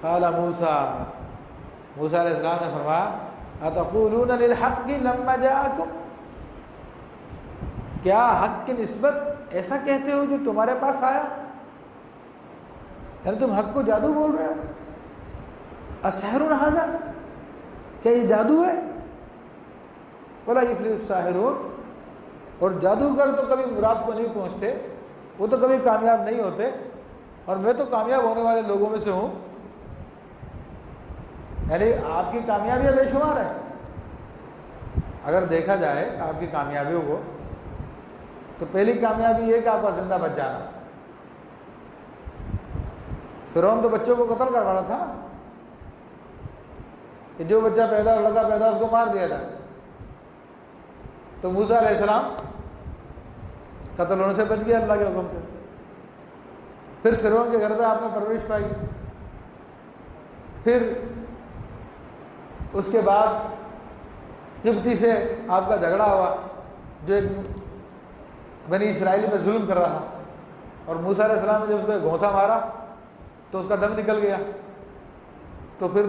قال موسیٰ، موسیٰ علیہ السلام نے فرمایا اتقولون للحق لما جاءکم، کیا حق کی نسبت ایسا کہتے ہو جو تمہارے پاس آیا؟ یعنی تم حق کو جادو بول رہے ہو؟ اسحر ھذا، کیا یہ جادو ہے؟ ولا یفلح الساحرون، اور جادوگر تو کبھی مراد کو نہیں پہنچتے، وہ تو کبھی کامیاب نہیں ہوتے، اور میں تو کامیاب ہونے والے لوگوں میں سے ہوں۔ یعنی آپ کی کامیابیاں بے شمار ہیں۔ اگر دیکھا جائے آپ کی کامیابیوں کو، تو پہلی کامیابی یہ کہ آپ کا زندہ بچ جانا۔ فرعون تو بچوں کو قتل کروا رہا تھا نا، کہ جو بچہ پیدا لڑکا پیدا اس کو مار دیا جائے، تو موسیٰ علیہ السلام قتل ہونے سے بچ گیا اللہ کے حکم سے۔ پھر فرعون کے گھر پہ آپ نے پرورش پائی، پھر اس کے بعد قبطی سے آپ کا جھگڑا ہوا جو ایک بنی اسرائیل میں ظلم کر رہا، اور موسیٰ علیہ السلام نے جب اس کو گھونسا مارا تو اس کا دم نکل گیا، تو پھر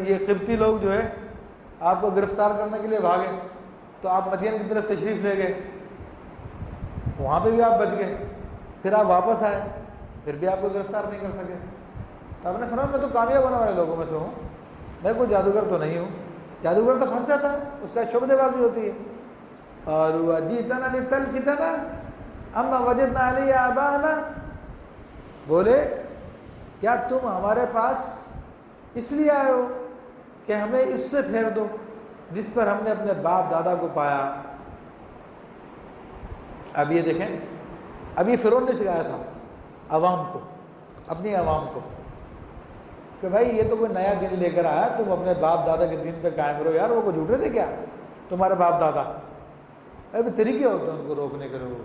یہ قبطی لوگ جو ہے آپ کو گرفتار کرنے کے لیے بھاگے، تو آپ مدین کی طرف تشریف لے گئے، وہاں پہ بھی آپ بچ گئے، پھر آپ واپس آئے، پھر بھی آپ کو گرفتار نہیں کر سکے۔ تو آپ نے فرمایا میں تو کامیاب ہونے والے لوگوں میں سے ہوں، میں کوئی جادوگر تو نہیں ہوں۔ جادوگر تو پھنس جاتا ہے، اس کا شبدے بازی ہوتی ہے۔ قالوا اجئتنا لتلفتنا اما وجدنا علیہ آباءنا، بولے کیا تم ہمارے پاس اس لیے آئے ہو کہ ہمیں اس سے پھیر دو جس پر ہم نے اپنے باپ دادا کو پایا؟ اب یہ دیکھیں، اب یہ فرعون نے سکھایا تھا عوام کو، اپنی عوام کو، کہ بھائی یہ تو کوئی نیا دین لے کر آیا، تم اپنے باپ دادا کے دین پہ قائم رہو۔ یار وہ کو جھوٹے تھے کیا تمہارے باپ دادا؟ ابھی طریقے ہوتے ہیں ان کو روکنے کے لوگ۔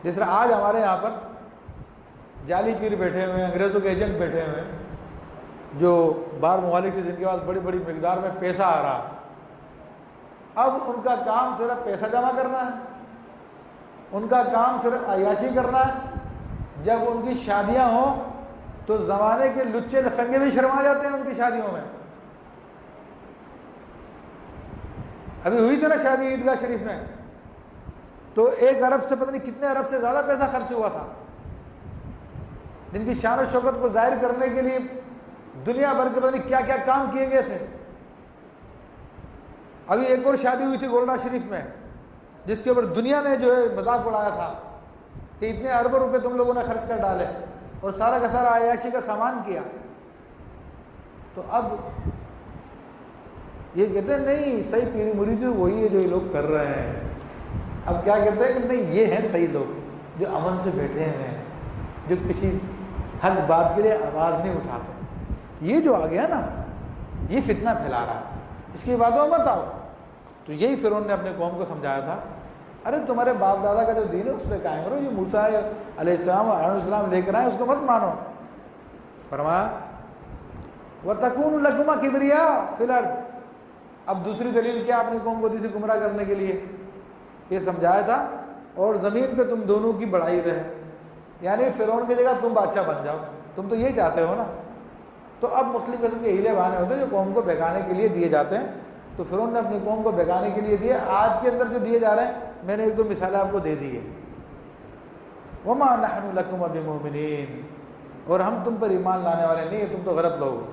جس طرح آج ہمارے یہاں پر جعلی پیر بیٹھے ہوئے ہیں، انگریزوں کے ایجنٹ بیٹھے ہوئے ہیں، جو باہر ممالک سے جن کے پاس بڑی بڑی مقدار میں پیسہ آ رہا، اب ان کا کام صرف پیسہ جمع کرنا ہے، ان کا کام صرف عیاشی کرنا ہے۔ جب ان کی شادیاں ہوں تو زمانے کے لچے لفنگے بھی شرما جاتے ہیں ان کی شادیوں میں۔ ابھی ہوئی تھی نا شادی عیدگاہ شریف میں، تو 1 ارب سے پتہ نہیں کتنے ارب سے زیادہ پیسہ خرچ ہوا تھا، جن کی شان و شوکت کو ظاہر کرنے کے لیے دنیا بھر کے پتہ نہیں کیا کیا کام کیے گئے تھے۔ ابھی ایک اور شادی ہوئی تھی گولڈا شریف میں، جس کے اوپر دنیا نے جو ہے مذاق اڑایا تھا کہ اتنے اربوں روپے تم لوگوں نے خرچ کر ڈالے اور سارا کا سارا عیاشی کا سامان کیا۔ تو اب یہ کہتے ہیں نہیں صحیح پیری مریدی وہی ہے جو یہ لوگ کر رہے ہیں۔ اب کیا کہتے ہیں کہ نہیں یہ ہیں صحیح لوگ جو امن سے بیٹھے ہوئے ہیں، جو کسی حق بات کے لیے آواز نہیں اٹھاتے۔ یہ جو آ گیا نا یہ فتنہ پھیلا رہا ہے، اس کی باتوں مت آؤ۔ تو یہی فرعون نے اپنے قوم کو سمجھایا تھا، ارے تمہارے باپ دادا کا جو دین ہے اس پہ قائم رہو، یہ موسیٰ علیہ السلام اور ہارون علیہ السلام لے کر آئے اس کو مت مانو۔ فرمایا وَتَكُونُ لَكُمَا كِبْرِيَاءُ فِي الْأَرْضِ، اب دوسری دلیل کیا اپنی قوم کو دی تھی گمراہ کرنے کے لیے؟ یہ سمجھایا تھا اور زمین پہ تم دونوں کی بڑائی رہے، یعنی فرعون کی جگہ تم بادشاہ بن جاؤ، تم تو یہی چاہتے ہو نا۔ تو اب مختلف قسم کے ہیلے بہانے ہوتے ہیں جو قوم کو بہکانے کے لیے دیے جاتے ہیں، تو فرعون نے اپنی قوم کو بہکانے کے لیے دیے۔ آج کے اندر جو دیے جا رہے ہیں میں نے 1-2 مثالیں آپ کو دے دی ہے۔ وَمَا نَحْنُ لَكُمْ بِمُؤْمِنِينَ، اور ہم تم پر ایمان لانے والے نہیں ہیں، تم تو غلط لوگ ہو۔